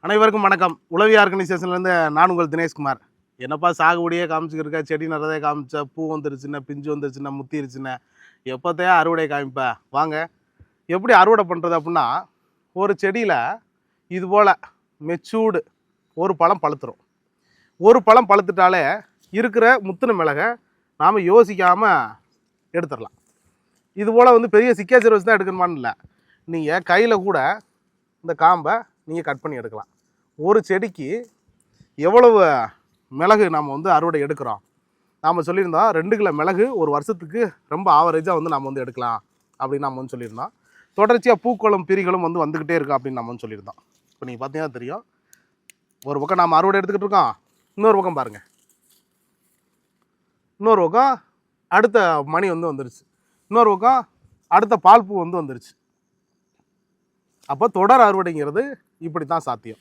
அனைவருக்கும் வணக்கம். உளவி ஆர்கனைசேஷன்லேருந்து நான் உங்கள் தினேஷ்குமார். என்னப்பா சாகுபடியே காமிச்சிக்கிருக்க, செடி நடுறதே காமிச்ச, பூ வந்துருச்சுன்னா, பிஞ்சு வந்துருச்சுன்னா, முத்திருச்சுன்னா, எப்போத்தையா அறுவடை காமிப்ப வாங்க. எப்படி அறுவடை பண்ணுறது அப்படின்னா, ஒரு செடியில் இது போல் மெச்சூர்டு ஒரு பழம் பழுத்துரும். ஒரு பழம் பழுத்துட்டாலே இருக்கிற முத்தின மிளகை நாம் யோசிக்காமல் எடுத்துடலாம். இது போல் வந்து பெரிய சிக்கேச்சர் வச்சு தான் எடுக்கணுமான்னு இல்லை, நீங்கள் கையில் கூட இந்த காம்பை நீங்கள் கட் பண்ணி எடுக்கலாம். ஒரு செடிக்கு எவ்வளவு மிளகு நாம் வந்து அறுவடை எடுக்கிறோம், நாம் சொல்லியிருந்தோம் 2 கிலோ மிளகு ஒரு வருஷத்துக்கு ரொம்ப ஆவரேஜாக வந்து நம்ம வந்து எடுக்கலாம் அப்படின்னு நம்ம வந்து சொல்லியிருந்தோம். தொடர்ச்சியாக பூக்களும் பிரிகளும் வந்து வந்துக்கிட்டே இருக்கும் அப்படின்னு நம்ம வந்து சொல்லியிருந்தோம். இப்போ நீங்கள் பார்த்தீங்கன்னா தெரியும், ஒரு பக்கம் நாம் அறுவடை எடுத்துக்கிட்டு இருக்கோம், இன்னொரு பக்கம் பாருங்கள், இன்னொரு பக்கம் அடுத்த மணி வந்து வந்துருச்சு, இன்னொரு பக்கம் அடுத்த பால் பூ வந்து வந்துருச்சு. அப்போ தொடர் அறுவடைங்கிறது இப்படி தான் சாத்தியம்.